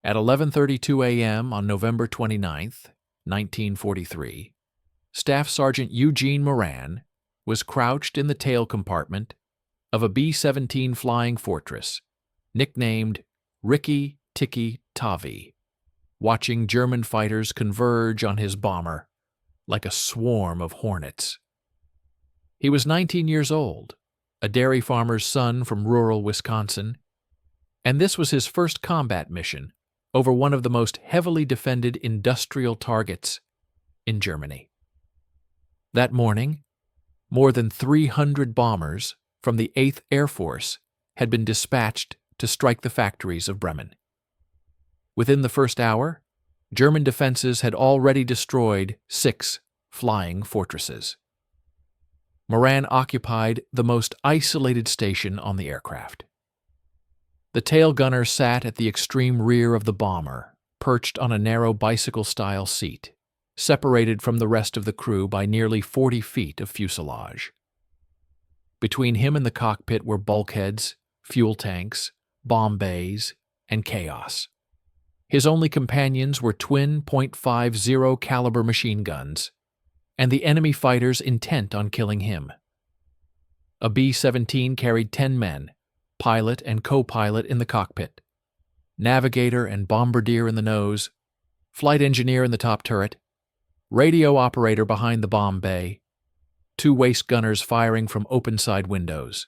At 11:32 a.m. on November 29, 1943, Staff Sergeant Eugene Moran was crouched in the tail compartment of a B-17 Flying Fortress, nicknamed Rikki Tikki Tavi, watching German fighters converge on his bomber like a swarm of hornets. He was 19 years old, a dairy farmer's son from rural Wisconsin, and this was his first combat mission over one of the most heavily defended industrial targets in Germany. That morning, more than 300 bombers from the 8th Air Force had been dispatched to strike the factories of Bremen. Within the first hour, German defenses had already destroyed 6 flying fortresses. Moran occupied the most isolated station on the aircraft. The tail gunner sat at the extreme rear of the bomber, perched on a narrow bicycle-style seat, separated from the rest of the crew by nearly 40 feet of fuselage. Between him and the cockpit were bulkheads, fuel tanks, bomb bays, and chaos. His only companions were twin .50 caliber machine guns, and the enemy fighters intent on killing him. A B-17 carried 10 men, pilot and co-pilot in the cockpit, navigator and bombardier in the nose, flight engineer in the top turret, radio operator behind the bomb bay, 2 waist gunners firing from open side windows,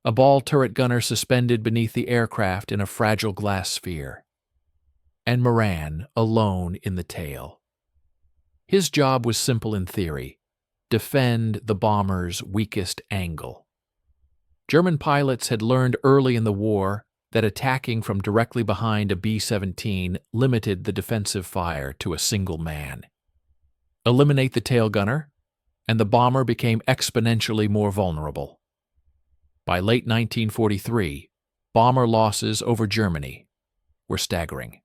a ball turret gunner suspended beneath the aircraft in a fragile glass sphere, and Moran alone in the tail. His job was simple in theory: defend the bomber's weakest angle. German pilots had learned early in the war that attacking from directly behind a B-17 limited the defensive fire to a single man. Eliminate the tail gunner, and the bomber became exponentially more vulnerable. By late 1943, bomber losses over Germany were staggering.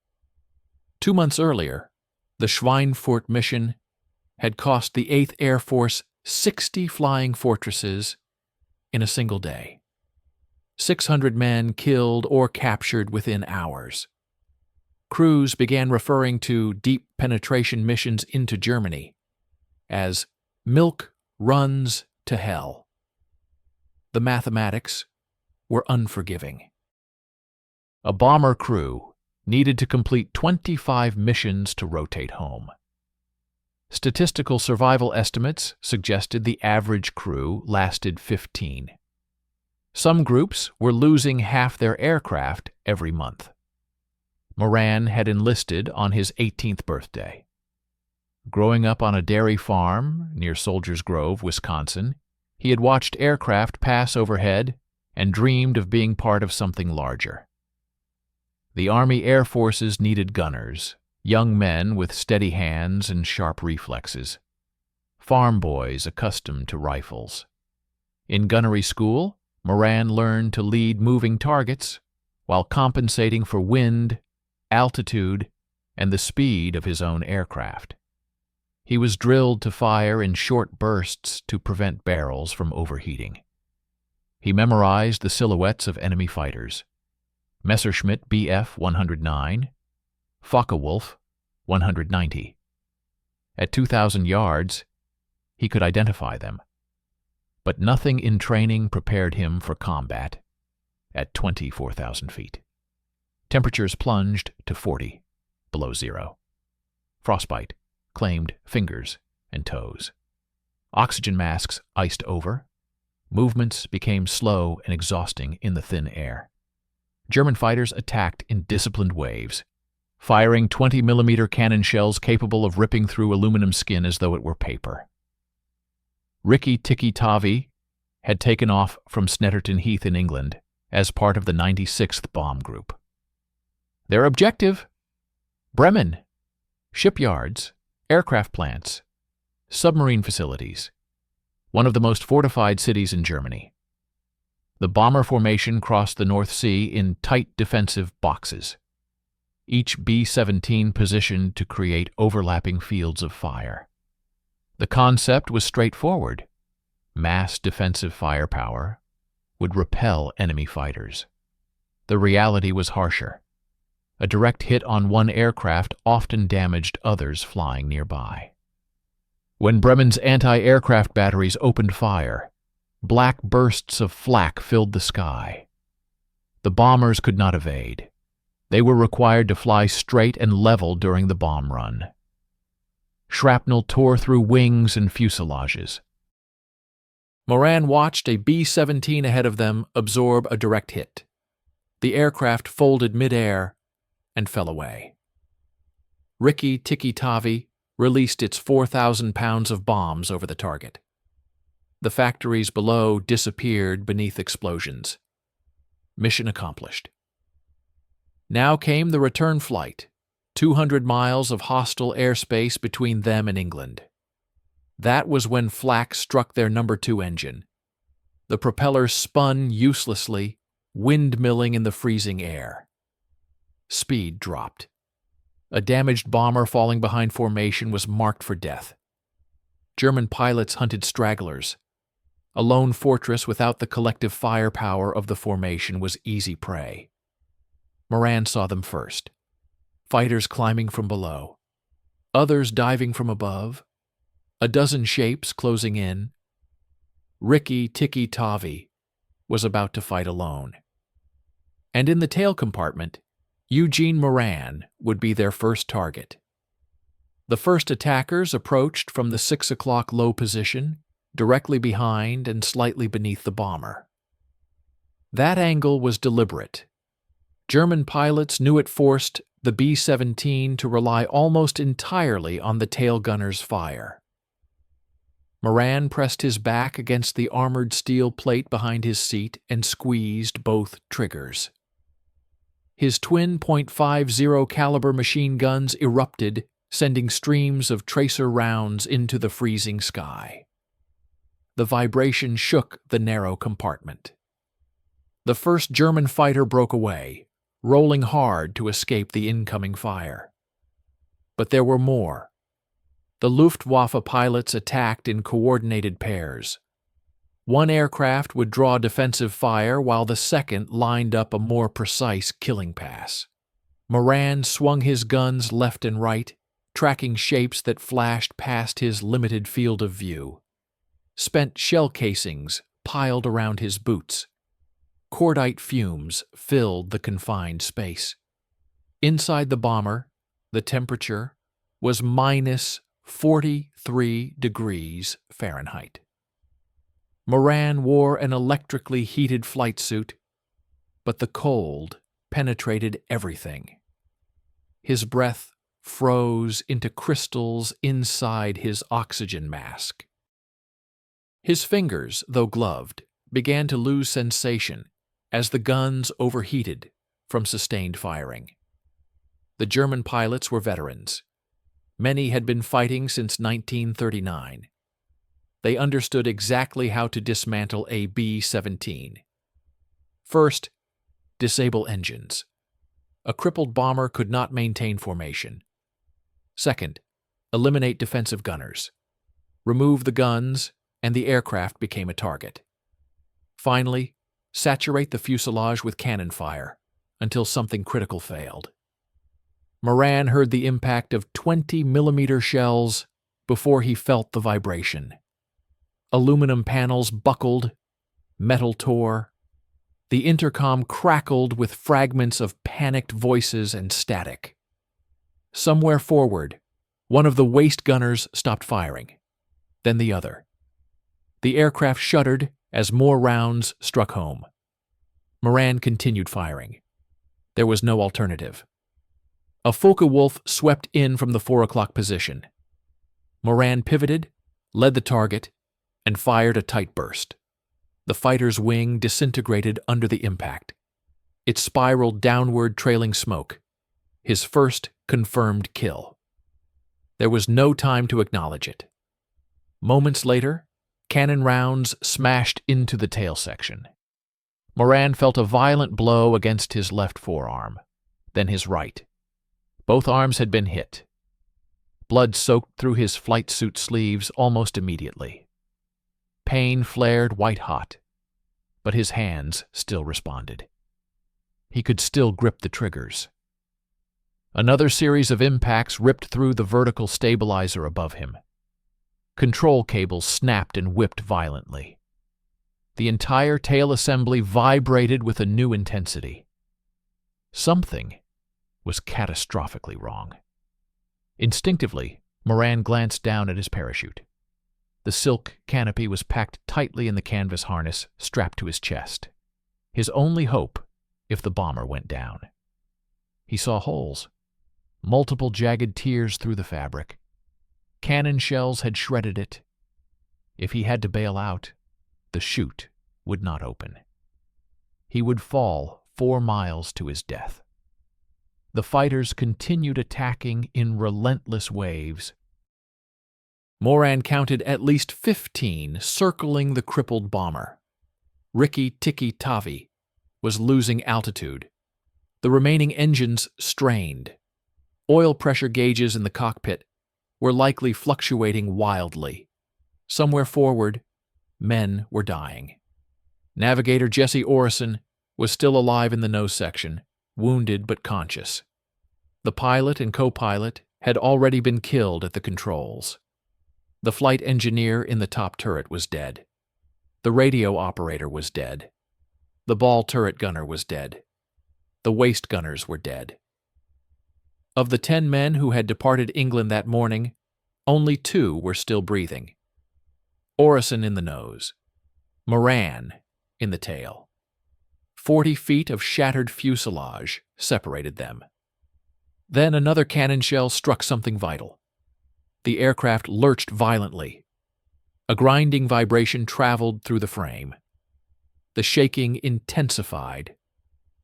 2 months earlier, the Schweinfurt mission had cost the 8th Air Force 60 flying fortresses in a single day. 600 men killed or captured within hours. Crews began referring to deep penetration missions into Germany as milk runs to hell. The mathematics were unforgiving. A bomber crew needed to complete 25 missions to rotate home. Statistical survival estimates suggested the average crew lasted 15. Some groups were losing half their aircraft every month. Moran had enlisted on his 18th birthday. Growing up on a dairy farm near Soldiers Grove, Wisconsin, he had watched aircraft pass overhead and dreamed of being part of something larger. The Army Air Forces needed gunners, young men with steady hands and sharp reflexes, farm boys accustomed to rifles. In gunnery school, Moran learned to lead moving targets while compensating for wind, altitude, and the speed of his own aircraft. He was drilled to fire in short bursts to prevent barrels from overheating. He memorized the silhouettes of enemy fighters: Messerschmitt Bf 109, Focke-Wulf 190. At 2,000 yards, he could identify them. But nothing in training prepared him for combat at 24,000 feet. Temperatures plunged to 40, below zero. Frostbite claimed fingers and toes. Oxygen masks iced over. Movements became slow and exhausting in the thin air. German fighters attacked in disciplined waves, firing 20-millimeter cannon shells capable of ripping through aluminum skin as though it were paper. Rikki Tikki Tavi had taken off from Snetterton Heath in England as part of the 96th Bomb Group. Their objective? Bremen, shipyards, aircraft plants, submarine facilities, one of the most fortified cities in Germany. The bomber formation crossed the North Sea in tight defensive boxes, each B-17 positioned to create overlapping fields of fire. The concept was straightforward. Mass defensive firepower would repel enemy fighters. The reality was harsher. A direct hit on one aircraft often damaged others flying nearby. When Bremen's anti-aircraft batteries opened fire, black bursts of flak filled the sky. The bombers could not evade. They were required to fly straight and level during the bomb run. Shrapnel tore through wings and fuselages. Moran watched a B-17 ahead of them absorb a direct hit. The aircraft folded mid-air and fell away. Rikki-Tikki-Tavi released its 4,000 pounds of bombs over the target. The factories below disappeared beneath explosions. Mission accomplished. Now came the return flight, 200 miles of hostile airspace between them and England. That was when flak struck their No. 2 engine. The propellers spun uselessly, windmilling in the freezing air. Speed dropped. A damaged bomber falling behind formation was marked for death. German pilots hunted stragglers. A lone fortress without the collective firepower of the formation was easy prey. Moran saw them first. Fighters climbing from below. Others diving from above. A dozen shapes closing in. Rikki-Tikki-Tavi was about to fight alone. And in the tail compartment, Eugene Moran would be their first target. The first attackers approached from the 6 o'clock low position, directly behind and slightly beneath the bomber. That angle was deliberate. German pilots knew it forced the B-17 to rely almost entirely on the tail gunner's fire. Moran pressed his back against the armored steel plate behind his seat and squeezed both triggers. His twin .50 caliber machine guns erupted, sending streams of tracer rounds into the freezing sky. The vibration shook the narrow compartment. The first German fighter broke away, rolling hard to escape the incoming fire. But there were more. The Luftwaffe pilots attacked in coordinated pairs. One aircraft would draw defensive fire while the second lined up a more precise killing pass. Moran swung his guns left and right, tracking shapes that flashed past his limited field of view. Spent shell casings piled around his boots. Cordite fumes filled the confined space. Inside the bomber, the temperature was minus 43 degrees Fahrenheit. Moran wore an electrically heated flight suit, but the cold penetrated everything. His breath froze into crystals inside his oxygen mask. His fingers, though gloved, began to lose sensation as the guns overheated from sustained firing. The German pilots were veterans. Many had been fighting since 1939. They understood exactly how to dismantle a B-17. First, disable engines. A crippled bomber could not maintain formation. Second, eliminate defensive gunners. Remove the guns, and the aircraft became a target. Finally, saturate the fuselage with cannon fire until something critical failed. Moran heard the impact of 20-millimeter shells before he felt the vibration. Aluminum panels buckled, metal tore. The intercom crackled with fragments of panicked voices and static. Somewhere forward, one of the waist gunners stopped firing, then the other. The aircraft shuddered as more rounds struck home. Moran continued firing. There was no alternative. A Focke-Wulf swept in from the 4 o'clock position. Moran pivoted, led the target, and fired a tight burst. The fighter's wing disintegrated under the impact. It spiraled downward, trailing smoke. His first confirmed kill. There was no time to acknowledge it. Moments later, cannon rounds smashed into the tail section. Moran felt a violent blow against his left forearm, then his right. Both arms had been hit. Blood soaked through his flight suit sleeves almost immediately. Pain flared white-hot, but his hands still responded. He could still grip the triggers. Another series of impacts ripped through the vertical stabilizer above him. Control cables snapped and whipped violently. The entire tail assembly vibrated with a new intensity. Something was catastrophically wrong. Instinctively, Moran glanced down at his parachute. The silk canopy was packed tightly in the canvas harness strapped to his chest. His only hope if the bomber went down. He saw holes, multiple jagged tears through the fabric. Cannon shells had shredded it. If he had to bail out, the chute would not open. He would fall 4 miles to his death. The fighters continued attacking in relentless waves. Moran counted at least 15 circling the crippled bomber. Rikki-Tikki-Tavi was losing altitude. The remaining engines strained. Oil pressure gauges in the cockpit were likely fluctuating wildly. Somewhere forward, men were dying. Navigator Jesse Orison was still alive in the nose section, wounded but conscious. The pilot and co-pilot had already been killed at the controls. The flight engineer in the top turret was dead. The radio operator was dead. The ball turret gunner was dead. The waist gunners were dead. Of the 10 men who had departed England that morning, only 2 were still breathing. Orison in the nose, Moran in the tail. 40 feet of shattered fuselage separated them. Then another cannon shell struck something vital. The aircraft lurched violently. A grinding vibration traveled through the frame. The shaking intensified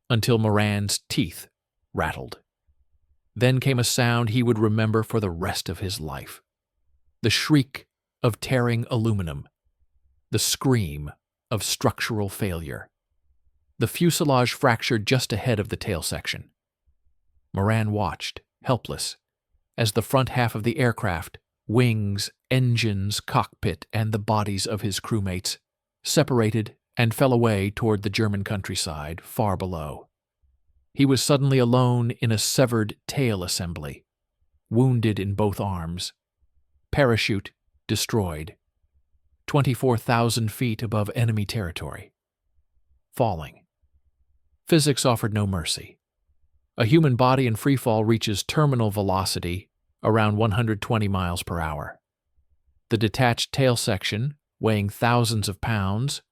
until Moran's teeth rattled. Then came a sound he would remember for the rest of his life. The shriek of tearing aluminum. The scream of structural failure. The fuselage fractured just ahead of the tail section. Moran watched, helpless, as the front half of the aircraft, wings, engines, cockpit, and the bodies of his crewmates separated and fell away toward the German countryside far below. He was suddenly alone in a severed tail assembly, wounded in both arms, parachute destroyed, 24,000 feet above enemy territory. Falling. Physics offered no mercy. A human body in freefall reaches terminal velocity around 120 miles per hour. The detached tail section, weighing thousands of pounds,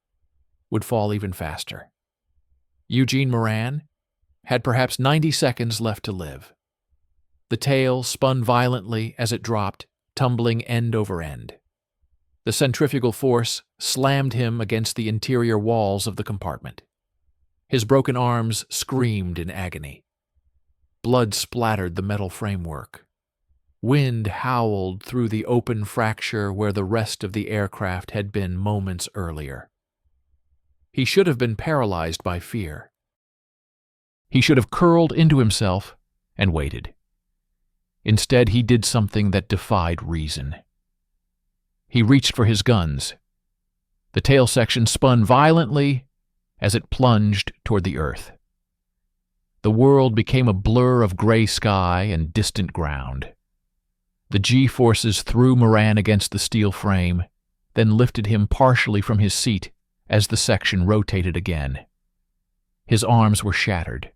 would fall even faster. Eugene Moran had perhaps 90 seconds left to live. The tail spun violently as it dropped, tumbling end over end. The centrifugal force slammed him against the interior walls of the compartment. His broken arms screamed in agony. Blood splattered the metal framework. Wind howled through the open fracture where the rest of the aircraft had been moments earlier. He should have been paralyzed by fear. He should have curled into himself and waited. Instead, he did something that defied reason. He reached for his guns. The tail section spun violently as it plunged toward the earth. The world became a blur of gray sky and distant ground. The G-forces threw Moran against the steel frame, then lifted him partially from his seat as the section rotated again. His arms were shattered.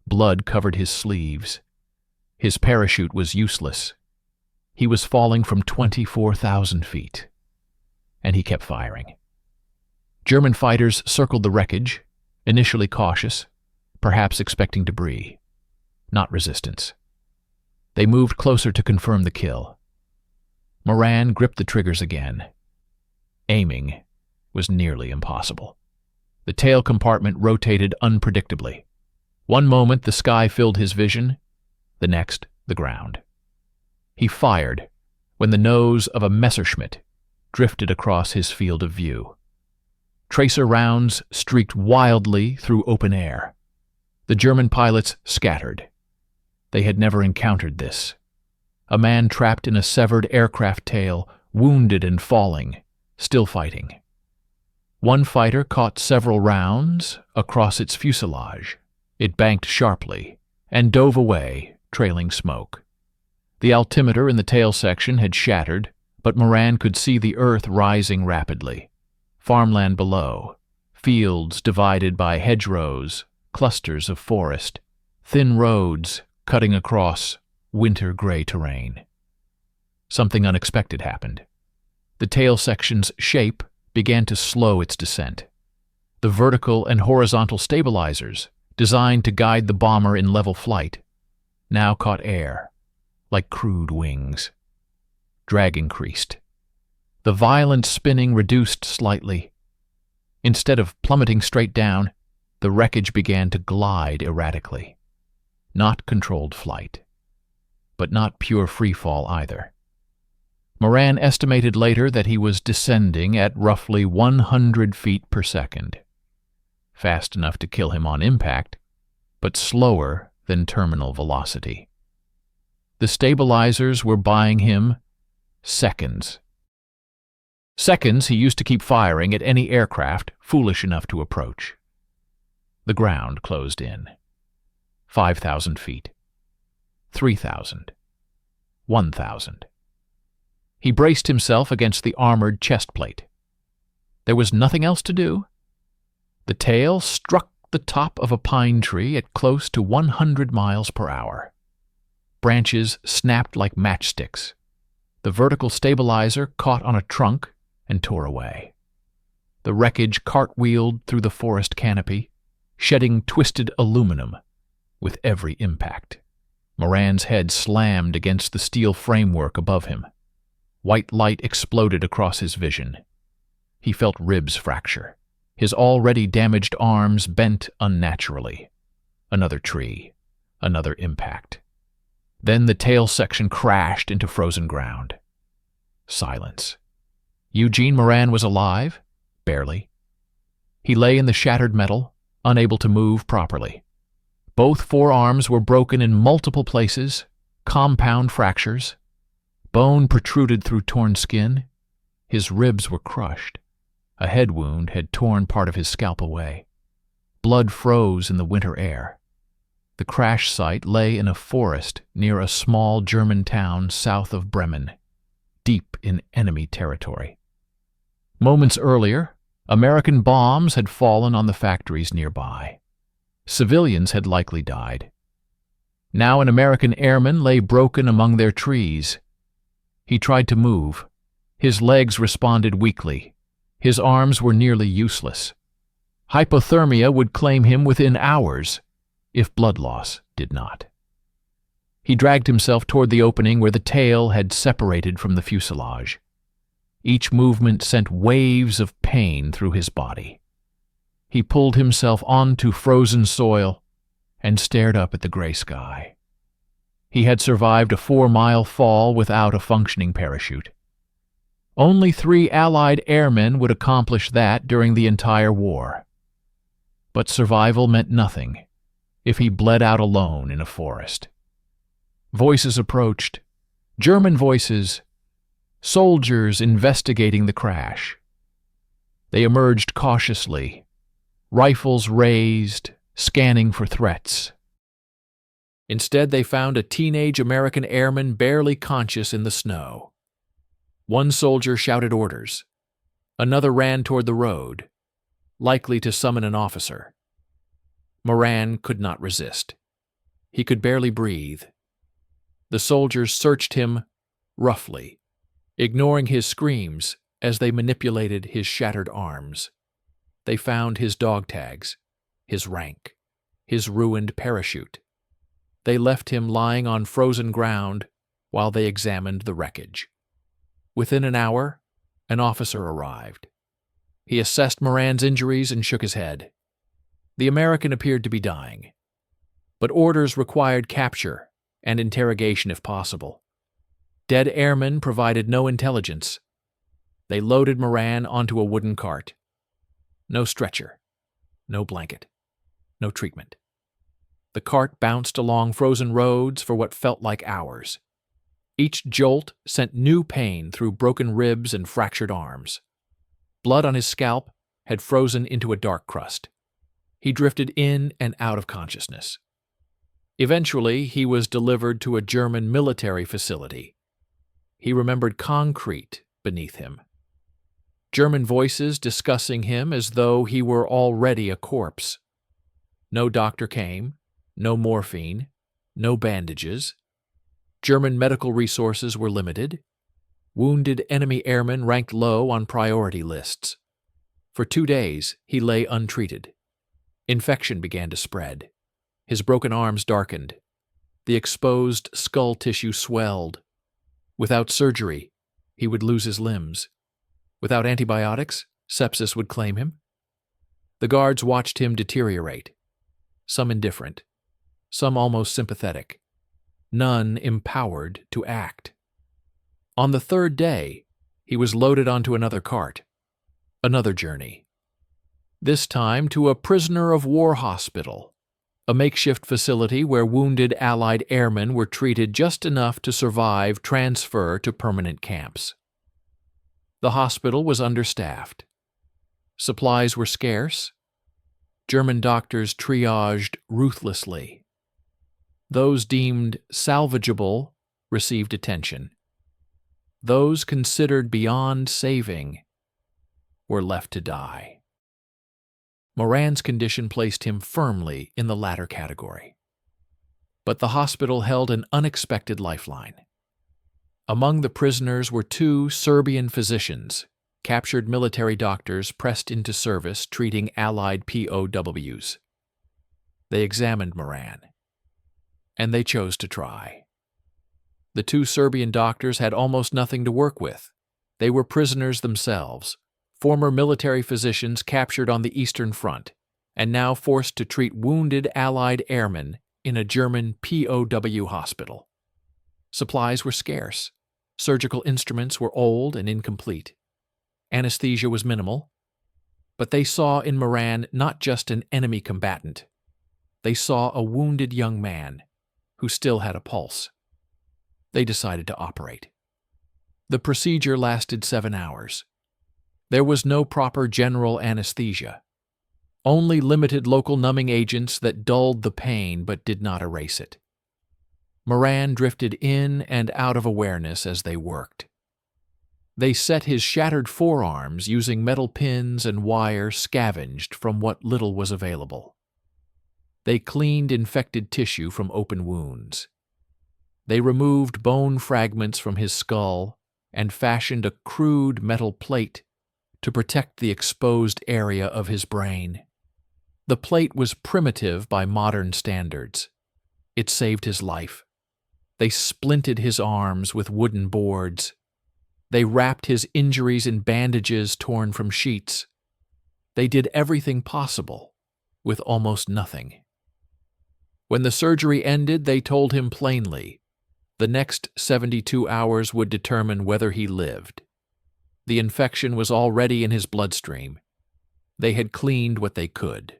Blood covered his sleeves. His parachute was useless. He was falling from 24,000 feet. And he kept firing. German fighters circled the wreckage, initially cautious, perhaps expecting debris, not resistance. They moved closer to confirm the kill. Moran gripped the triggers again. Aiming was nearly impossible. The tail compartment rotated unpredictably. One moment the sky filled his vision, the next the ground. He fired when the nose of a Messerschmitt drifted across his field of view. Tracer rounds streaked wildly through open air. The German pilots scattered. They had never encountered this. A man trapped in a severed aircraft tail, wounded and falling, still fighting. One fighter caught several rounds across its fuselage. It banked sharply and dove away trailing smoke. The altimeter in the tail section had shattered, but Moran could see the earth rising rapidly. Farmland below, fields divided by hedgerows, clusters of forest, thin roads cutting across winter-gray terrain. Something unexpected happened. The tail section's shape began to slow its descent. The vertical and horizontal stabilizers, designed to guide the bomber in level flight, now caught air, like crude wings. Drag increased. The violent spinning reduced slightly. Instead of plummeting straight down, the wreckage began to glide erratically. Not controlled flight, but not pure freefall either. Moran estimated later that he was descending at roughly 100 feet per second. Fast enough to kill him on impact, but slower than terminal velocity. The stabilizers were buying him seconds. Seconds he used to keep firing at any aircraft foolish enough to approach. The ground closed in. 5,000 feet. 3,000. 1,000. He braced himself against the armored chest plate. There was nothing else to do. The tail struck the top of a pine tree at close to 100 miles per hour. Branches snapped like matchsticks. The vertical stabilizer caught on a trunk and tore away. The wreckage cartwheeled through the forest canopy, shedding twisted aluminum with every impact. Moran's head slammed against the steel framework above him. White light exploded across his vision. He felt ribs fracture. His already damaged arms bent unnaturally. Another tree. Another impact. Then the tail section crashed into frozen ground. Silence. Eugene Moran was alive? Barely. He lay in the shattered metal, unable to move properly. Both forearms were broken in multiple places, compound fractures. Bone protruded through torn skin. His ribs were crushed. A head wound had torn part of his scalp away. Blood froze in the winter air. The crash site lay in a forest near a small German town south of Bremen, deep in enemy territory. Moments earlier, American bombs had fallen on the factories nearby. Civilians had likely died. Now an American airman lay broken among their trees. He tried to move. His legs responded weakly. His arms were nearly useless. Hypothermia would claim him within hours, if blood loss did not. He dragged himself toward the opening where the tail had separated from the fuselage. Each movement sent waves of pain through his body. He pulled himself onto frozen soil and stared up at the gray sky. He had survived a 4-mile fall without a functioning parachute. Only 3 Allied airmen would accomplish that during the entire war. But survival meant nothing if he bled out alone in a forest. Voices approached. German voices. Soldiers investigating the crash. They emerged cautiously, rifles raised, scanning for threats. Instead, they found a teenage American airman barely conscious in the snow. One soldier shouted orders. Another ran toward the road, likely to summon an officer. Moran could not resist. He could barely breathe. The soldiers searched him roughly, ignoring his screams as they manipulated his shattered arms. They found his dog tags, his rank, his ruined parachute. They left him lying on frozen ground while they examined the wreckage. Within an hour, an officer arrived. He assessed Moran's injuries and shook his head. The American appeared to be dying, but orders required capture and interrogation if possible. Dead airmen provided no intelligence. They loaded Moran onto a wooden cart. No stretcher, no blanket, no treatment. The cart bounced along frozen roads for what felt like hours. Each jolt sent new pain through broken ribs and fractured arms. Blood on his scalp had frozen into a dark crust. He drifted in and out of consciousness. Eventually, he was delivered to a German military facility. He remembered concrete beneath him. German voices discussing him as though he were already a corpse. No doctor came, no morphine, no bandages. German medical resources were limited. Wounded enemy airmen ranked low on priority lists. For 2 days, he lay untreated. Infection began to spread. His broken arms darkened. The exposed skull tissue swelled. Without surgery, he would lose his limbs. Without antibiotics, sepsis would claim him. The guards watched him deteriorate, some indifferent, some almost sympathetic, none empowered to act. On the 3rd day, he was loaded onto another cart, another journey. This time to a prisoner of war hospital, a makeshift facility where wounded Allied airmen were treated just enough to survive transfer to permanent camps. The hospital was understaffed. Supplies were scarce. German doctors triaged ruthlessly. Those deemed salvageable received attention. Those considered beyond saving were left to die. Moran's condition placed him firmly in the latter category. But the hospital held an unexpected lifeline. Among the prisoners were 2 Serbian physicians, captured military doctors pressed into service treating Allied POWs. They examined Moran, and they chose to try. The 2 Serbian doctors had almost nothing to work with. They were prisoners themselves, former military physicians captured on the Eastern Front, and now forced to treat wounded Allied airmen in a German POW hospital. Supplies were scarce. Surgical instruments were old and incomplete. Anesthesia was minimal. But they saw in Moran not just an enemy combatant. They saw a wounded young man who still had a pulse. They decided to operate. The procedure lasted 7 hours. There was no proper general anesthesia, only limited local numbing agents that dulled the pain but did not erase it. Moran drifted in and out of awareness as they worked. They set his shattered forearms using metal pins and wire scavenged from what little was available. They cleaned infected tissue from open wounds. They removed bone fragments from his skull and fashioned a crude metal plate to protect the exposed area of his brain. The plate was primitive by modern standards. It saved his life. They splinted his arms with wooden boards. They wrapped his injuries in bandages torn from sheets. They did everything possible with almost nothing. When the surgery ended, they told him plainly, the next 72 hours would determine whether he lived. The infection was already in his bloodstream. They had cleaned what they could.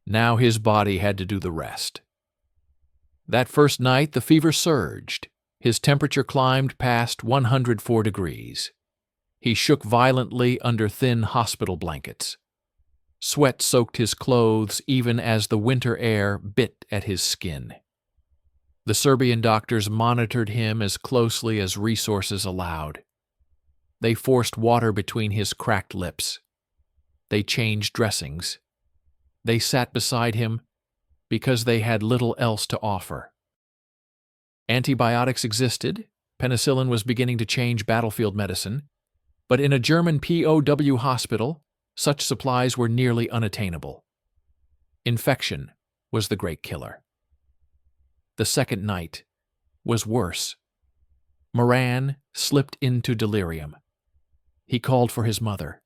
Now his body had to do the rest. That first night, the fever surged. His temperature climbed past 104 degrees. He shook violently under thin hospital blankets. Sweat soaked his clothes even as the winter air bit at his skin. The Serbian doctors monitored him as closely as resources allowed. They forced water between his cracked lips. They changed dressings. They sat beside him because they had little else to offer. Antibiotics existed, penicillin was beginning to change battlefield medicine, but in a German POW hospital, such supplies were nearly unattainable. Infection was the great killer. The second night was worse. Moran slipped into delirium. He called for his mother.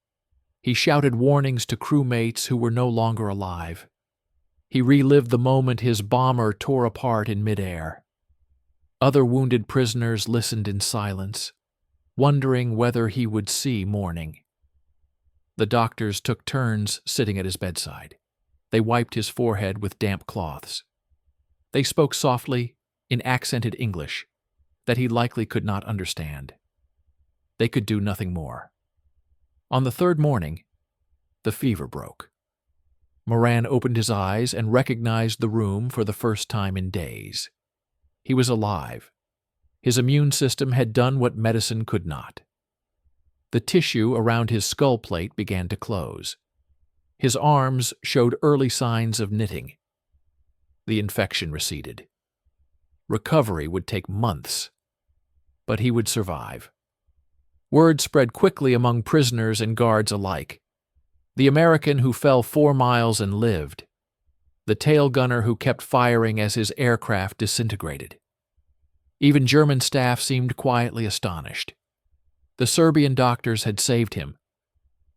He shouted warnings to crewmates who were no longer alive. He relived the moment his bomber tore apart in midair. Other wounded prisoners listened in silence, wondering whether he would see morning. The doctors took turns sitting at his bedside. They wiped his forehead with damp cloths. They spoke softly, in accented English, that he likely could not understand. They could do nothing more. On the third morning, the fever broke. Moran opened his eyes and recognized the room for the first time in days. He was alive. His immune system had done what medicine could not. The tissue around his skull plate began to close. His arms showed early signs of knitting. The infection receded. Recovery would take months, but he would survive. Word spread quickly among prisoners and guards alike. The American who fell 4 miles and lived. The tail gunner who kept firing as his aircraft disintegrated. Even German staff seemed quietly astonished. The Serbian doctors had saved him,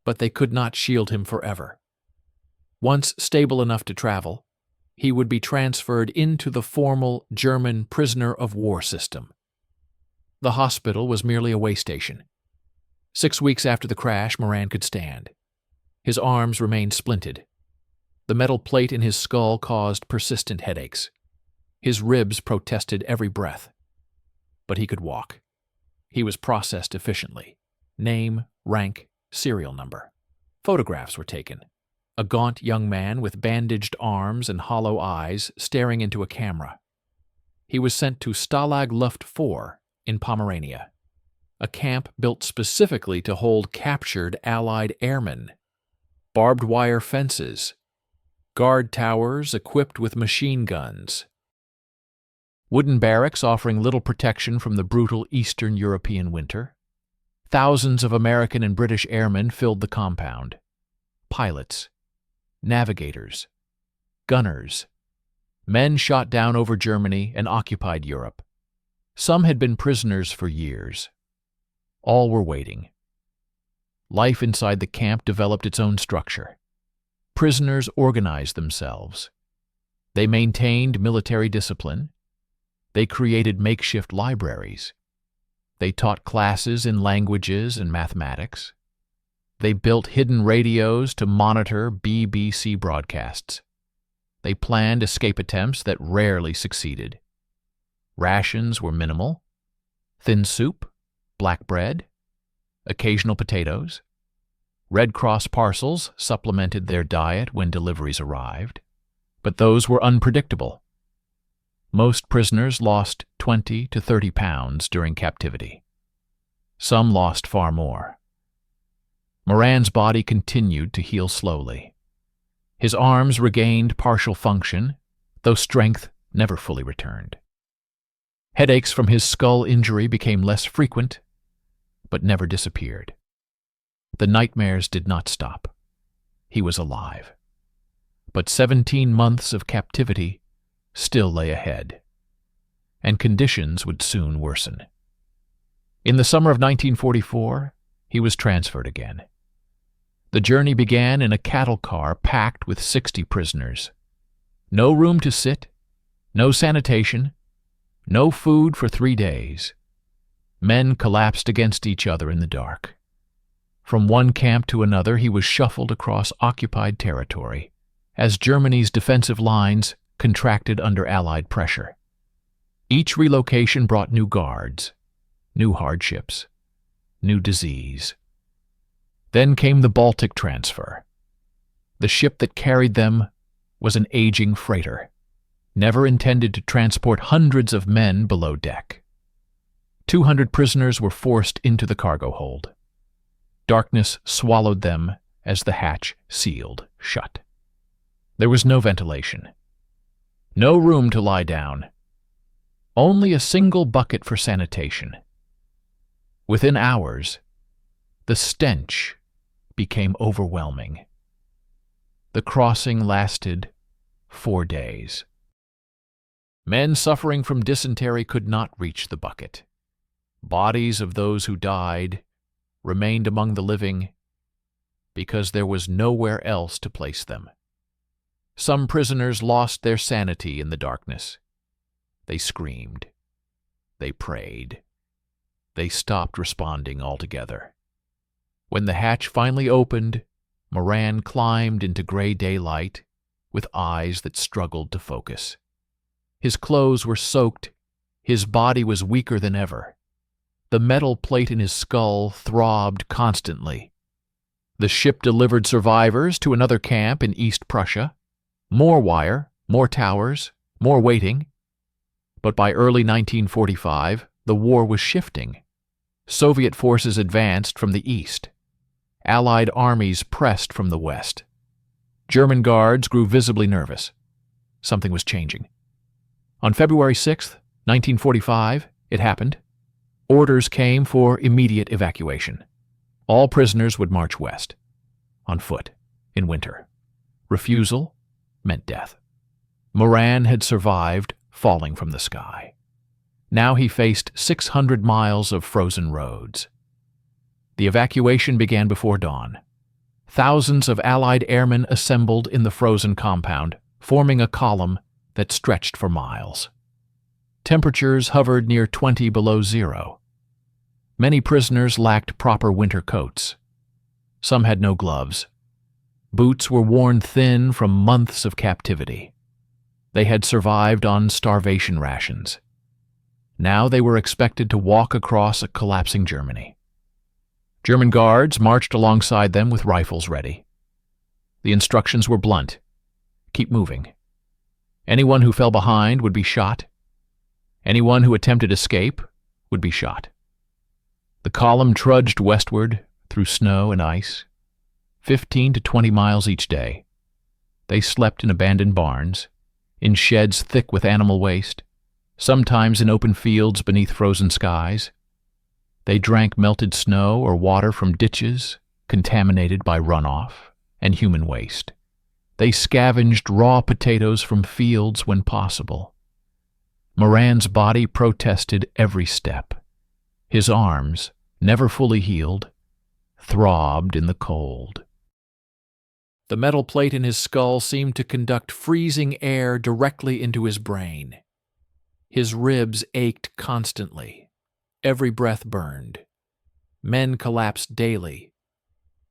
but they could not shield him forever. Once stable enough to travel, he would be transferred into the formal German prisoner of war system. The hospital was merely a way station. 6 weeks after the crash, Moran could stand. His arms remained splinted. The metal plate in his skull caused persistent headaches. His ribs protested every breath. But he could walk. He was processed efficiently. Name, rank, serial number. Photographs were taken. A gaunt young man with bandaged arms and hollow eyes staring into a camera. He was sent to Stalag Luft 4 in Pomerania, a camp built specifically to hold captured Allied airmen. Barbed wire fences, guard towers equipped with machine guns. Wooden barracks offering little protection from the brutal Eastern European winter. Thousands of American and British airmen filled the compound. Pilots, navigators, gunners. Men shot down over Germany and occupied Europe. Some had been prisoners for years. All were waiting. Life inside the camp developed its own structure. Prisoners organized themselves. They maintained military discipline. They created makeshift libraries. They taught classes in languages and mathematics. They built hidden radios to monitor BBC broadcasts. They planned escape attempts that rarely succeeded. Rations were minimal. Thin soup, black bread, occasional potatoes. Red Cross parcels supplemented their diet when deliveries arrived, but those were unpredictable. Most prisoners lost 20 to 30 pounds during captivity. Some lost far more. Moran's body continued to heal slowly. His arms regained partial function, though strength never fully returned. Headaches from his skull injury became less frequent, but never disappeared. The nightmares did not stop. He was alive. But 17 months of captivity still lay ahead, and conditions would soon worsen. In the summer of 1944, he was transferred again. The journey began in a cattle car packed with 60 prisoners. No room to sit, no sanitation, no food for 3 days. Men collapsed against each other in the dark. From one camp to another, he was shuffled across occupied territory, as Germany's defensive lines contracted under Allied pressure. Each relocation brought new guards, new hardships, new disease. Then came the Baltic transfer. The ship that carried them was an aging freighter, never intended to transport hundreds of men below deck. 200 prisoners were forced into the cargo hold. Darkness swallowed them as the hatch sealed shut. There was no ventilation. No room to lie down. Only a single bucket for sanitation. Within hours, the stench became overwhelming. The crossing lasted 4 days. Men suffering from dysentery could not reach the bucket. Bodies of those who died remained among the living because there was nowhere else to place them. Some prisoners lost their sanity in the darkness. They screamed. They prayed. They stopped responding altogether. When the hatch finally opened, Moran climbed into gray daylight with eyes that struggled to focus. His clothes were soaked. His body was weaker than ever. The metal plate in his skull throbbed constantly. The ship delivered survivors to another camp in East Prussia. More wire, more towers, more waiting. But by early 1945, the war was shifting. Soviet forces advanced from the east. Allied armies pressed from the west. German guards grew visibly nervous. Something was changing. On February 6, 1945, it happened. Orders came for immediate evacuation. All prisoners would march west, on foot, in winter. Refusal meant death. Moran had survived falling from the sky. Now he faced 600 miles of frozen roads. The evacuation began before dawn. Thousands of Allied airmen assembled in the frozen compound, forming a column that stretched for miles. Temperatures hovered near 20 below zero. Many prisoners lacked proper winter coats. Some had no gloves. Boots were worn thin from months of captivity. They had survived on starvation rations. Now they were expected to walk across a collapsing Germany. German guards marched alongside them with rifles ready. The instructions were blunt. Keep moving. Anyone who fell behind would be shot. Anyone who attempted escape would be shot. The column trudged westward through snow and ice, 15 to 20 miles each day. They slept in abandoned barns, in sheds thick with animal waste, sometimes in open fields beneath frozen skies. They drank melted snow or water from ditches contaminated by runoff and human waste. They scavenged raw potatoes from fields when possible. Moran's body protested every step. His arms, never fully healed, throbbed in the cold. The metal plate in his skull seemed to conduct freezing air directly into his brain. His ribs ached constantly. Every breath burned. Men collapsed daily.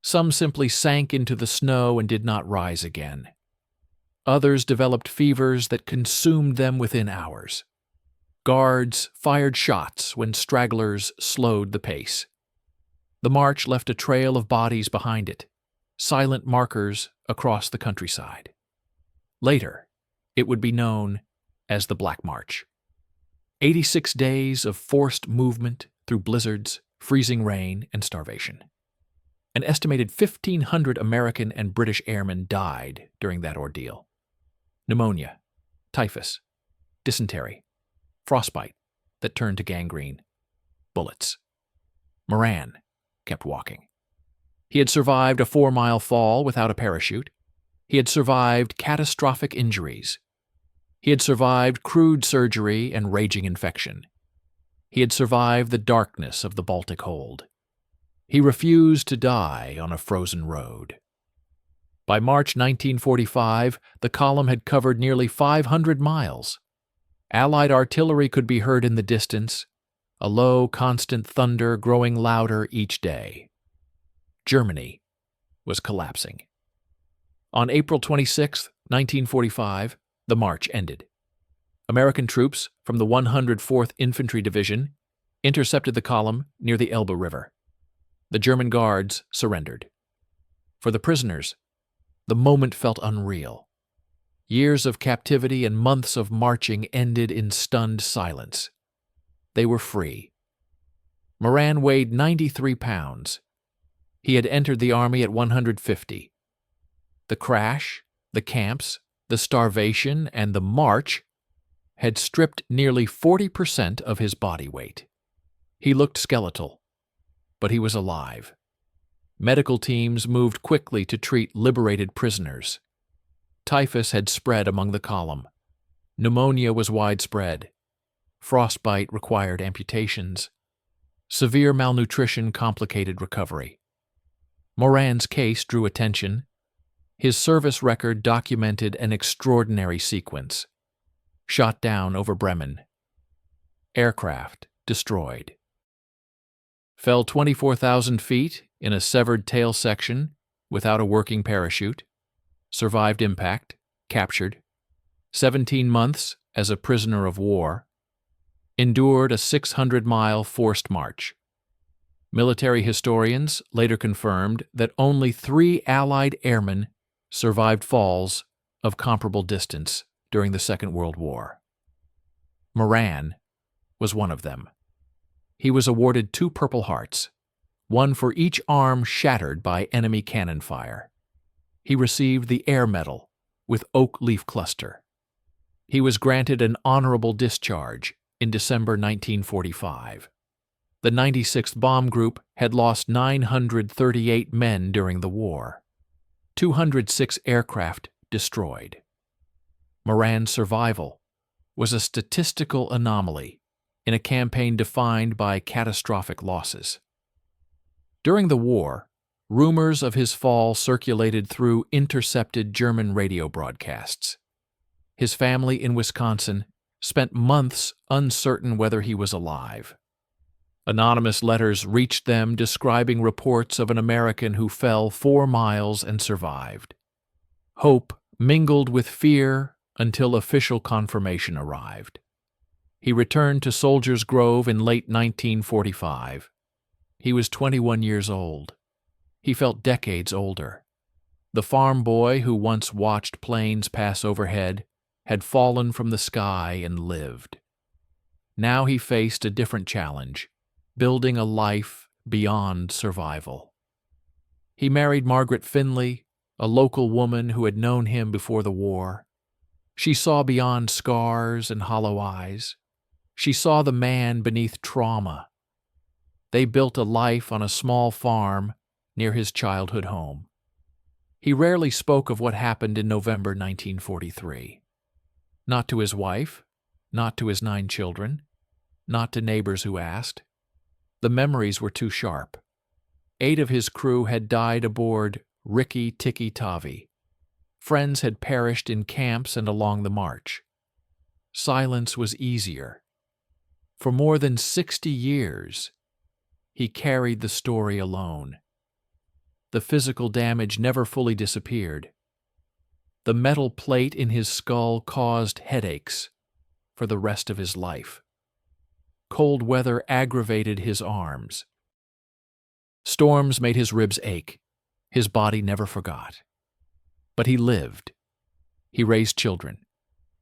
Some simply sank into the snow and did not rise again. Others developed fevers that consumed them within hours. Guards fired shots when stragglers slowed the pace. The march left a trail of bodies behind it, silent markers across the countryside. Later, it would be known as the Black March. 86 days of forced movement through blizzards, freezing rain, and starvation. An estimated 1,500 American and British airmen died during that ordeal. Pneumonia, typhus, dysentery, frostbite that turned to gangrene, bullets. Moran kept walking. He had survived a 4-mile fall without a parachute. He had survived catastrophic injuries. He had survived crude surgery and raging infection. He had survived the darkness of the Baltic hold. He refused to die on a frozen road. By March 1945, the column had covered nearly 500 miles. Allied artillery could be heard in the distance, a low, constant thunder growing louder each day. Germany was collapsing. On April 26, 1945, the march ended. American troops from the 104th Infantry Division intercepted the column near the Elbe River. The German guards surrendered. For the prisoners, the moment felt unreal. Years of captivity and months of marching ended in stunned silence. They were free. Moran weighed 93 pounds. He had entered the army at 150. The crash, the camps, the starvation, and the march had stripped nearly 40% of his body weight. He looked skeletal, but he was alive. Medical teams moved quickly to treat liberated prisoners. Typhus had spread among the column. Pneumonia was widespread. Frostbite required amputations. Severe malnutrition complicated recovery. Moran's case drew attention. His service record documented an extraordinary sequence. Shot down over Bremen. Aircraft destroyed. Fell 24,000 feet in a severed tail section without a working parachute. Survived impact, captured. 17 months as a prisoner of war. Endured a 600-mile forced march. Military historians later confirmed that only 3 Allied airmen survived falls of comparable distance during the Second World War. Moran was one of them. He was awarded 2 Purple Hearts, one for each arm shattered by enemy cannon fire. He received the Air Medal with Oak Leaf Cluster. He was granted an honorable discharge in December 1945. The 96th Bomb Group had lost 938 men during the war, 206 aircraft destroyed. Moran's survival was a statistical anomaly in a campaign defined by catastrophic losses. During the war, rumors of his fall circulated through intercepted German radio broadcasts. His family in Wisconsin spent months uncertain whether he was alive. Anonymous letters reached them describing reports of an American who fell 4 miles and survived. Hope mingled with fear until official confirmation arrived. He returned to Soldiers Grove in late 1945. He was 21 years old. He felt decades older. The farm boy who once watched planes pass overhead had fallen from the sky and lived. Now he faced a different challenge, building a life beyond survival. He married Margaret Finley, a local woman who had known him before the war. She saw beyond scars and hollow eyes. She saw the man beneath trauma. They built a life on a small farm near his childhood home. He rarely spoke of what happened in November 1943. Not to his wife, not to his 9 children, not to neighbors who asked. The memories were too sharp. 8 of his crew had died aboard Rikki Tikki Tavi. Friends had perished in camps and along the march. Silence was easier. For more than 60 years, he carried the story alone. The physical damage never fully disappeared. The metal plate in his skull caused headaches for the rest of his life. Cold weather aggravated his arms. Storms made his ribs ache. His body never forgot. But he lived. He raised children.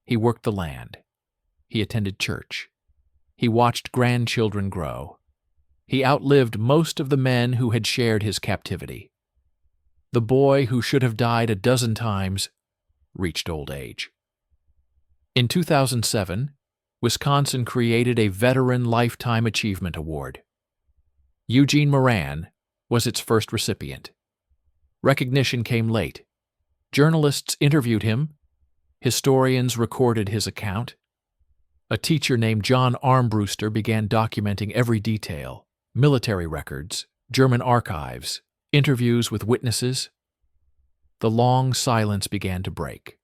He worked the land. He attended church. He watched grandchildren grow. He outlived most of the men who had shared his captivity. The boy who should have died a dozen times reached old age. In 2007, Wisconsin created a Veteran Lifetime Achievement Award. Eugene Moran was its first recipient. Recognition came late. Journalists interviewed him. Historians recorded his account. A teacher named John Armbruster began documenting every detail: military records, German archives, interviews with witnesses. The long silence began to break.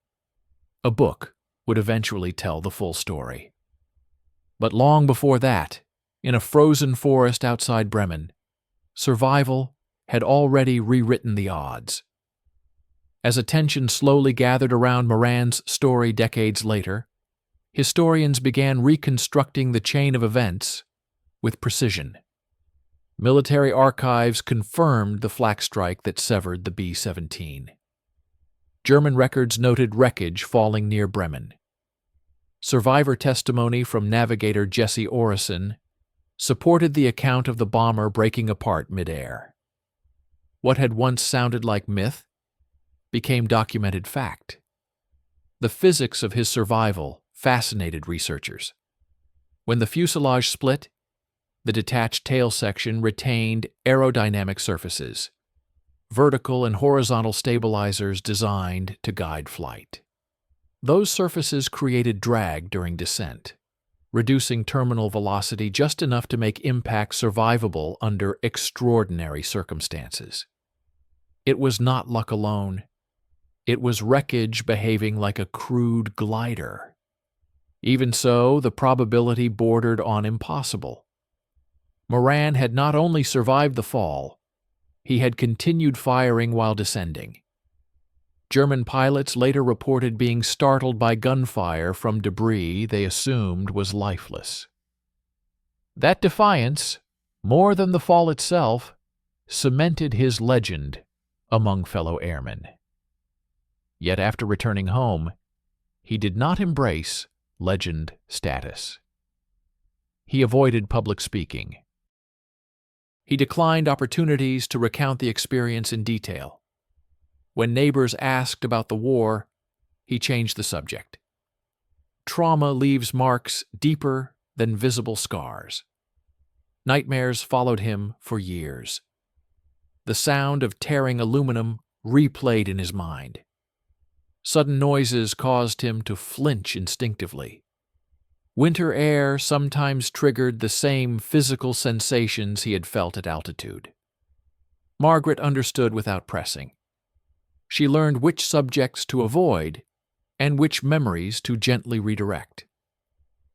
A book would eventually tell the full story. But long before that, in a frozen forest outside Bremen, survival had already rewritten the odds. As attention slowly gathered around Moran's story decades later, historians began reconstructing the chain of events with precision. Military archives confirmed the flak strike that severed the B-17. German records noted wreckage falling near Bremen. Survivor testimony from navigator Jesse Orison supported the account of the bomber breaking apart midair. What had once sounded like myth became documented fact. The physics of his survival fascinated researchers. When the fuselage split, the detached tail section retained aerodynamic surfaces, vertical and horizontal stabilizers designed to guide flight. Those surfaces created drag during descent, reducing terminal velocity just enough to make impact survivable under extraordinary circumstances. It was not luck alone. It was wreckage behaving like a crude glider. Even so, the probability bordered on impossible. Moran had not only survived the fall, he had continued firing while descending. German pilots later reported being startled by gunfire from debris they assumed was lifeless. That defiance more than the fall itself, cemented his legend among fellow airmen. Yet after returning home, he did not embrace legend status. He avoided public speaking. He declined opportunities to recount the experience in detail. When neighbors asked about the war, he changed the subject. Trauma leaves marks deeper than visible scars. Nightmares followed him for years. The sound of tearing aluminum replayed in his mind. Sudden noises caused him to flinch instinctively. Winter air sometimes triggered the same physical sensations he had felt at altitude. Margaret understood without pressing. She learned which subjects to avoid and which memories to gently redirect.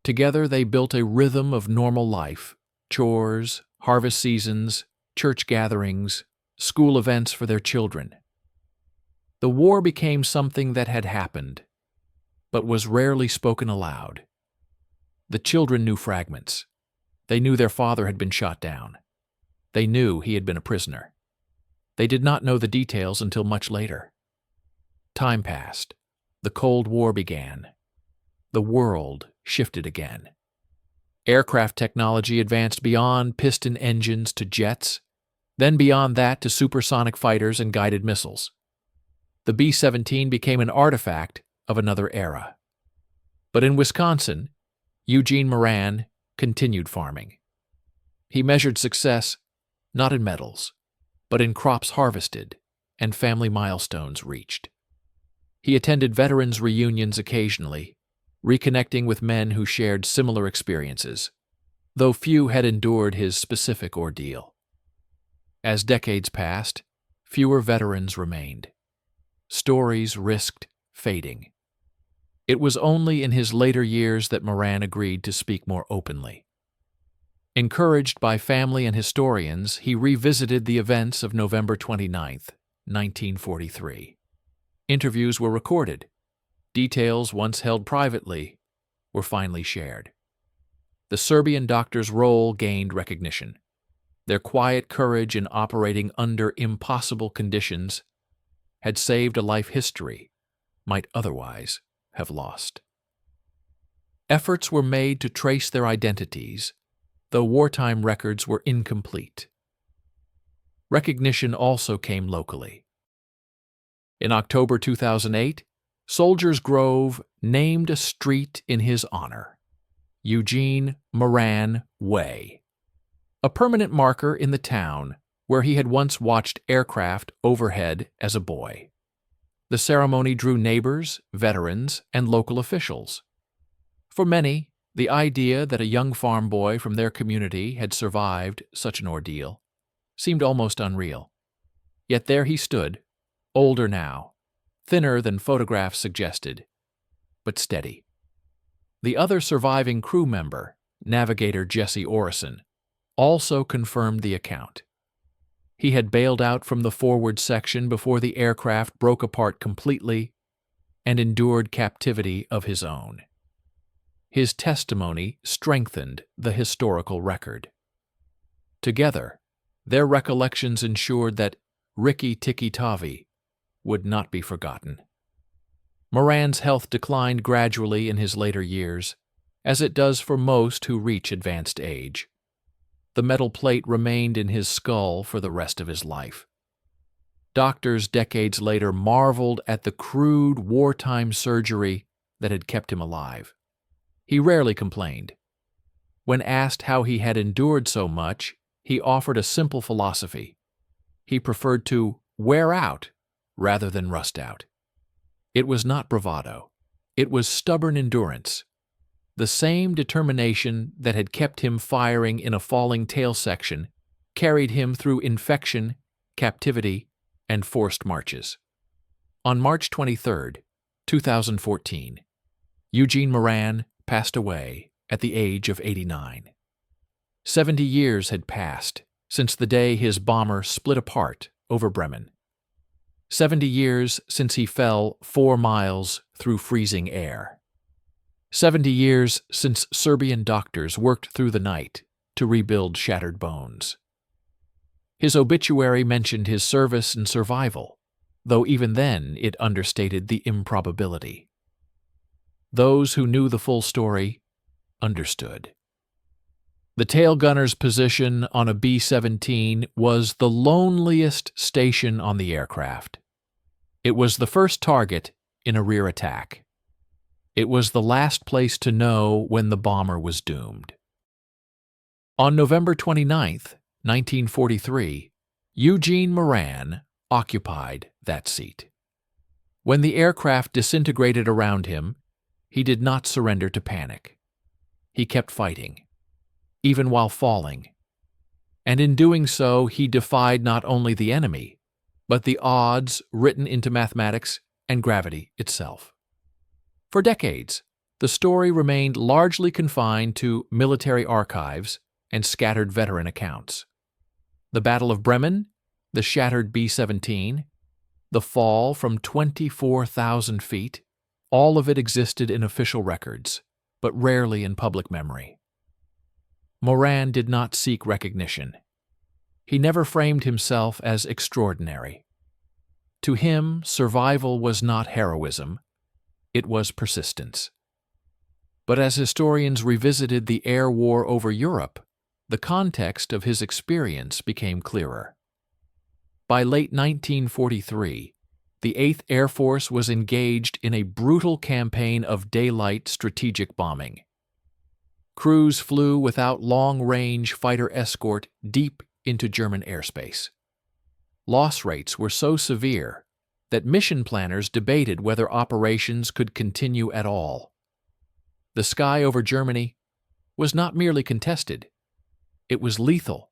Together they built a rhythm of normal life: chores, harvest seasons, church gatherings, school events for their children. The war became something that had happened, but was rarely spoken aloud. The children knew fragments. They knew their father had been shot down. They knew he had been a prisoner. They did not know the details until much later. Time passed. The Cold War began. The world shifted again. Aircraft technology advanced beyond piston engines to jets, then beyond that to supersonic fighters and guided missiles. The B-17 became an artifact of another era. But in Wisconsin, Eugene Moran continued farming. He measured success not in medals, but in crops harvested and family milestones reached. He attended veterans' reunions occasionally, reconnecting with men who shared similar experiences, though few had endured his specific ordeal. As decades passed, fewer veterans remained. Stories risked fading. It was only in his later years that Moran agreed to speak more openly. Encouraged by family and historians, he revisited the events of November 29, 1943. Interviews were recorded. Details once held privately were finally shared. The Serbian doctor's role gained recognition. Their quiet courage in operating under impossible conditions had saved a life history might otherwise have lost. Efforts were made to trace their identities, though wartime records were incomplete. Recognition also came locally. In October 2008, Soldiers Grove named a street in his honor, Eugene Moran Way, a permanent marker in the town where he had once watched aircraft overhead as a boy. The ceremony drew neighbors, veterans, and local officials. For many, the idea that a young farm boy from their community had survived such an ordeal seemed almost unreal. Yet there he stood, older now, thinner than photographs suggested, but steady. The other surviving crew member, navigator Jesse Orison, also confirmed the account. He had bailed out from the forward section before the aircraft broke apart completely and endured captivity of his own. His testimony strengthened the historical record. Together, their recollections ensured that Rikki Tikki Tavi would not be forgotten. Moran's health declined gradually in his later years, as it does for most who reach advanced age. The metal plate remained in his skull for the rest of his life. Doctors decades later marveled at the crude wartime surgery that had kept him alive. He rarely complained. When asked how he had endured so much, he offered a simple philosophy. He preferred to wear out rather than rust out. It was not bravado. It was stubborn endurance. The same determination that had kept him firing in a falling tail section carried him through infection, captivity, and forced marches. On March 23, 2014, Eugene Moran passed away at the age of 89. 70 years had passed since the day his bomber split apart over Bremen. 70 years since he fell 4 miles through freezing air. 70 years since Serbian doctors worked through the night to rebuild shattered bones. His obituary mentioned his service and survival, though even then it understated the improbability. Those who knew the full story understood. The tail gunner's position on a B-17 was the loneliest station on the aircraft. It was the first target in a rear attack. It was the last place to know when the bomber was doomed. On November 29, 1943, Eugene Moran occupied that seat. When the aircraft disintegrated around him, he did not surrender to panic. He kept fighting, even while falling. And in doing so, he defied not only the enemy, but the odds written into mathematics and gravity itself. For decades, the story remained largely confined to military archives and scattered veteran accounts. The Battle of Bremen, the shattered B-17, the fall from 24,000 feet, all of it existed in official records, but rarely in public memory. Moran did not seek recognition. He never framed himself as extraordinary. To him, survival was not heroism, it was persistence. But as historians revisited the air war over Europe, the context of his experience became clearer. By late 1943, the 8th Air Force was engaged in a brutal campaign of daylight strategic bombing. Crews flew without long-range fighter escort deep into German airspace. Loss rates were so severe that mission planners debated whether operations could continue at all. The sky over Germany was not merely contested, it was lethal.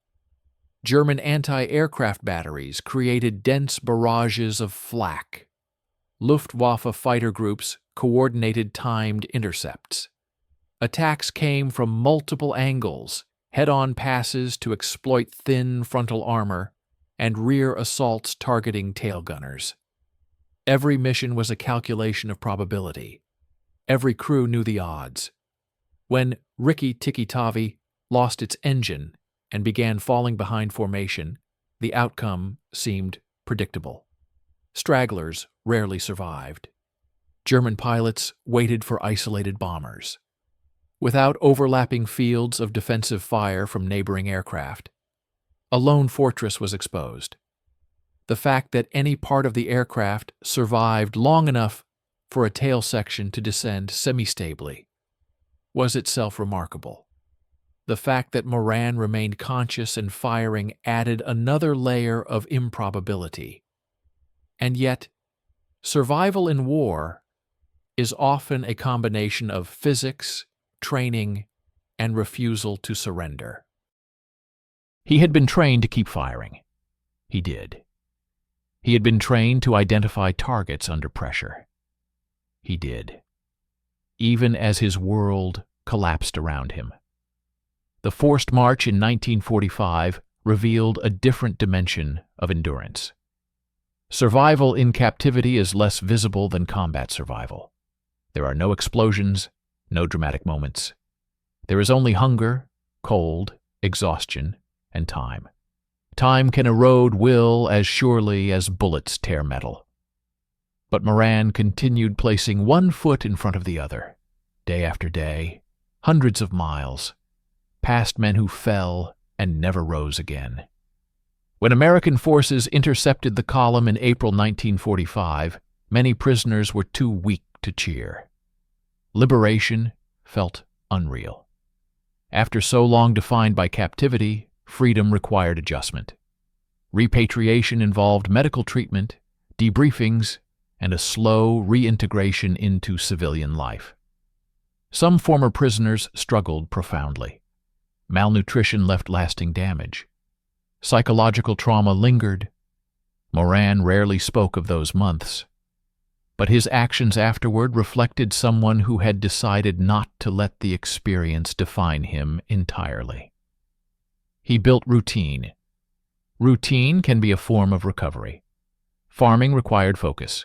German anti-aircraft batteries created dense barrages of flak. Luftwaffe fighter groups coordinated timed intercepts. Attacks came from multiple angles, head-on passes to exploit thin frontal armor, and rear assaults targeting tail gunners. Every mission was a calculation of probability. Every crew knew the odds. When Rikki-Tikki-Tavi lost its engine and began falling behind formation, the outcome seemed predictable. Stragglers rarely survived. German pilots waited for isolated bombers. Without overlapping fields of defensive fire from neighboring aircraft, a lone fortress was exposed. The fact that any part of the aircraft survived long enough for a tail section to descend semi-stably was itself remarkable. The fact that Moran remained conscious and firing added another layer of improbability. And yet, survival in war is often a combination of physics, training, and refusal to surrender. He had been trained to keep firing. He did. He had been trained to identify targets under pressure. He did. Even as his world collapsed around him. The forced march in 1945 revealed a different dimension of endurance. Survival in captivity is less visible than combat survival. There are no explosions, no dramatic moments. There is only hunger, cold, exhaustion, and time. Time can erode will as surely as bullets tear metal. But Moran continued placing one foot in front of the other, day after day, hundreds of miles, past men who fell and never rose again. When American forces intercepted the column in April 1945, many prisoners were too weak to cheer. Liberation felt unreal. After so long defined by captivity, freedom required adjustment. Repatriation involved medical treatment, debriefings, and a slow reintegration into civilian life. Some former prisoners struggled profoundly. Malnutrition left lasting damage. Psychological trauma lingered. Moran rarely spoke of those months, but his actions afterward reflected someone who had decided not to let the experience define him entirely. He built routine. Routine can be a form of recovery. Farming required focus.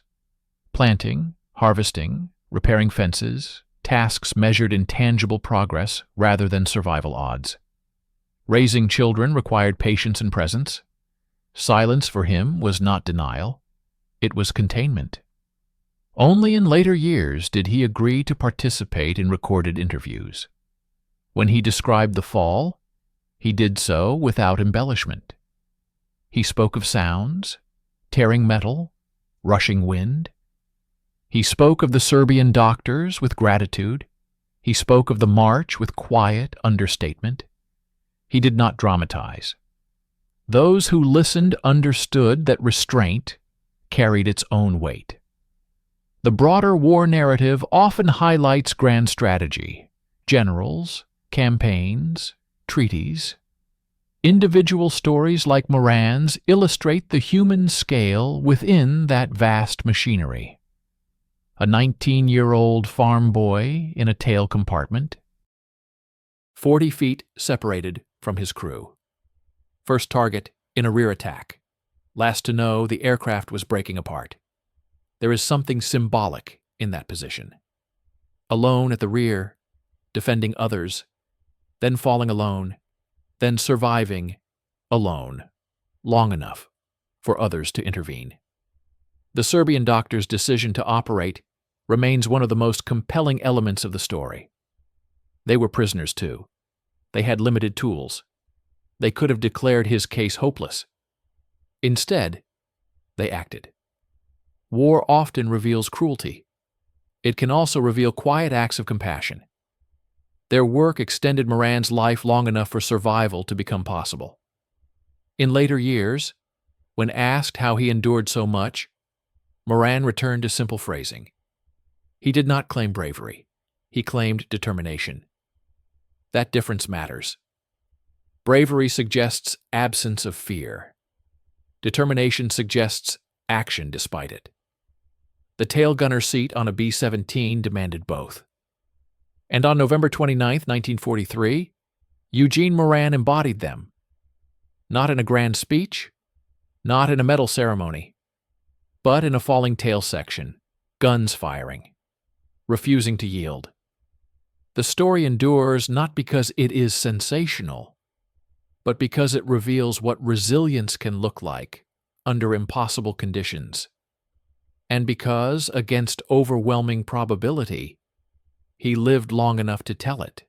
Planting, harvesting, repairing fences, tasks measured in tangible progress rather than survival odds. Raising children required patience and presence. Silence for him was not denial, it was containment. Only in later years did he agree to participate in recorded interviews. When he described the fall, he did so without embellishment. He spoke of sounds, tearing metal, rushing wind. He spoke of the Serbian doctors with gratitude. He spoke of the march with quiet understatement. He did not dramatize. Those who listened understood that restraint carried its own weight. The broader war narrative often highlights grand strategy, generals, campaigns, treaties. Individual stories like Moran's illustrate the human scale within that vast machinery. A 19-year-old farm boy in a tail compartment, 40 feet separated from his crew. First target in a rear attack. Last to know, the aircraft was breaking apart. There is something symbolic in that position. Alone at the rear, defending others, then falling alone, then surviving alone, long enough for others to intervene. The Serbian doctor's decision to operate remains one of the most compelling elements of the story. They were prisoners too. They had limited tools. They could have declared his case hopeless. Instead, they acted. War often reveals cruelty. It can also reveal quiet acts of compassion. Their work extended Moran's life long enough for survival to become possible. In later years, when asked how he endured so much, Moran returned to simple phrasing. He did not claim bravery. He claimed determination. That difference matters. Bravery suggests absence of fear. Determination suggests action despite it. The tail gunner seat on a B-17 demanded both. And on November 29, 1943, Eugene Moran embodied them. Not in a grand speech, not in a medal ceremony, but in a falling tail section, guns firing, refusing to yield. The story endures not because it is sensational, but because it reveals what resilience can look like under impossible conditions, and because, against overwhelming probability, he lived long enough to tell it.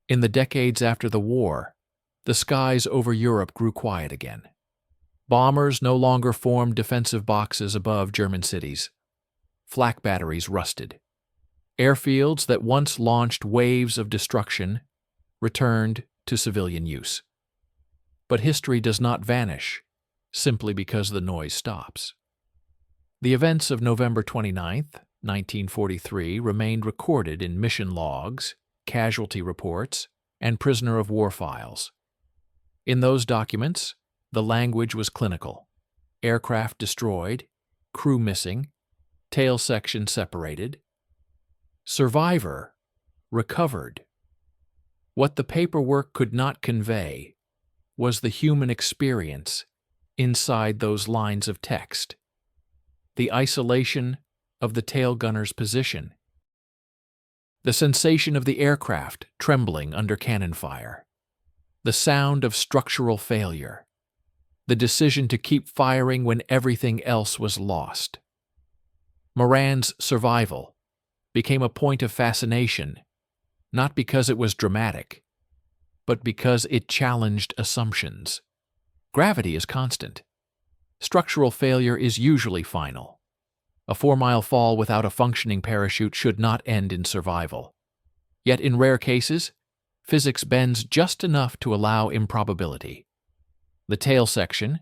In the decades after the war, the skies over Europe grew quiet again. Bombers no longer formed defensive boxes above German cities. Flak batteries rusted. Airfields that once launched waves of destruction returned to civilian use. But history does not vanish simply because the noise stops. The events of November 29, 1943 remained recorded in mission logs, casualty reports, and prisoner of war files. In those documents, the language was clinical. Aircraft destroyed, crew missing, tail section separated. Survivor recovered. What the paperwork could not convey was the human experience inside those lines of text. The isolation of the tail gunner's position. The sensation of the aircraft trembling under cannon fire. The sound of structural failure. The decision to keep firing when everything else was lost. Moran's survival became a point of fascination, not because it was dramatic, but because it challenged assumptions. Gravity is constant. Structural failure is usually final. A 4-mile fall without a functioning parachute should not end in survival. Yet in rare cases, physics bends just enough to allow improbability. The tail section,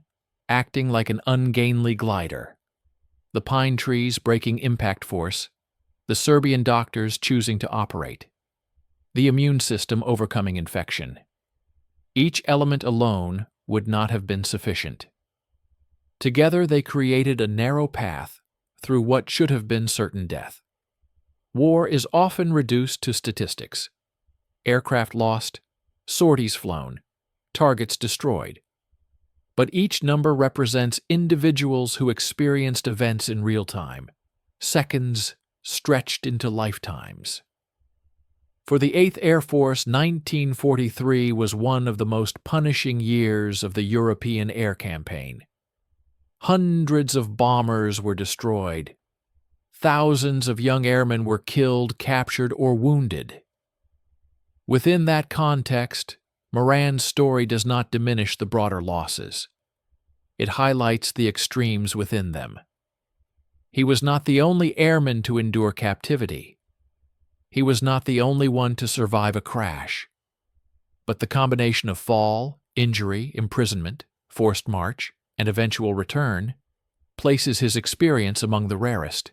acting like an ungainly glider. The pine trees breaking impact force. The Serbian doctors choosing to operate. The immune system overcoming infection. Each element alone would not have been sufficient. Together they created a narrow path through what should have been certain death. War is often reduced to statistics. Aircraft lost, sorties flown, targets destroyed. But each number represents individuals who experienced events in real time, seconds stretched into lifetimes. For the 8th Air Force, 1943 was one of the most punishing years of the European air campaign. Hundreds of bombers were destroyed. Thousands of young airmen were killed, captured, or wounded. Within that context, Moran's story does not diminish the broader losses. It highlights the extremes within them. He was not the only airman to endure captivity. He was not the only one to survive a crash. But the combination of fall, injury, imprisonment, forced march, and eventual return places his experience among the rarest.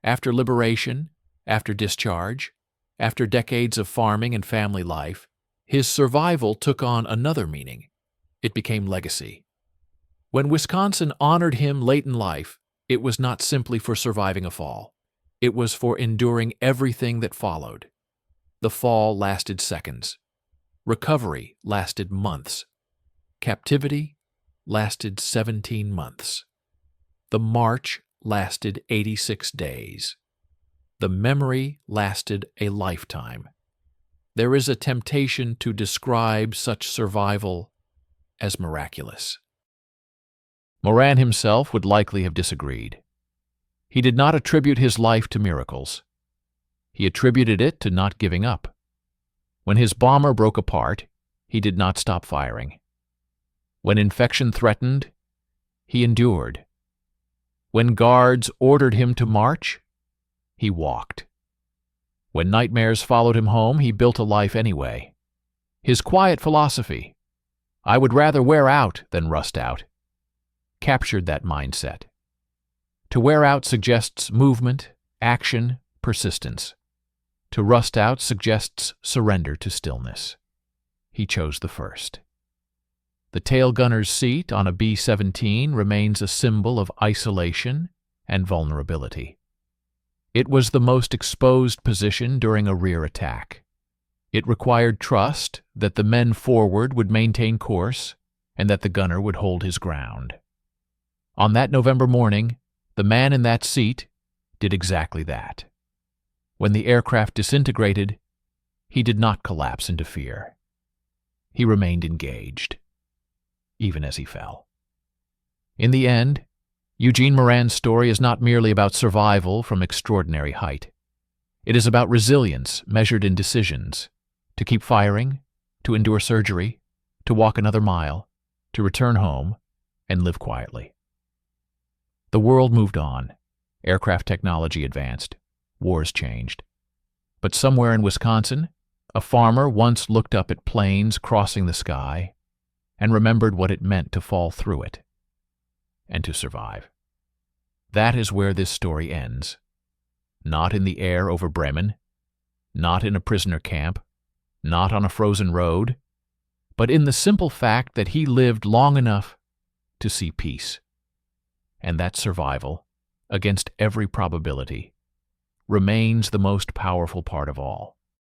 After liberation, after discharge, after decades of farming and family life, his survival took on another meaning. It became legacy. When Wisconsin honored him late in life, it was not simply for surviving a fall. It was for enduring everything that followed. The fall lasted seconds. Recovery lasted months. Captivity lasted 17 months. The march lasted 86 days. The memory lasted a lifetime. There is a temptation to describe such survival as miraculous. Moran himself would likely have disagreed. He did not attribute his life to miracles. He attributed it to not giving up. When his bomber broke apart, he did not stop firing. When infection threatened, he endured. When guards ordered him to march, he walked. When nightmares followed him home, he built a life anyway. His quiet philosophy, "I would rather wear out than rust out," captured that mindset. To wear out suggests movement, action, persistence. To rust out suggests surrender to stillness. He chose the first. The tail gunner's seat on a B-17 remains a symbol of isolation and vulnerability. It was the most exposed position during a rear attack. It required trust that the men forward would maintain course and that the gunner would hold his ground. On that November morning, the man in that seat did exactly that. When the aircraft disintegrated, he did not collapse into fear. He remained engaged, even as he fell. In the end, Eugene Moran's story is not merely about survival from extraordinary height. It is about resilience measured in decisions, to keep firing, to endure surgery, to walk another mile, to return home, and live quietly. The world moved on. Aircraft technology advanced. Wars changed. But somewhere in Wisconsin, a farmer once looked up at planes crossing the sky and remembered what it meant to fall through it and to survive. That is where this story ends. Not in the air over Bremen, not in a prisoner camp, not on a frozen road, but in the simple fact that he lived long enough to see peace. And that survival, against every probability, remains the most powerful part of all.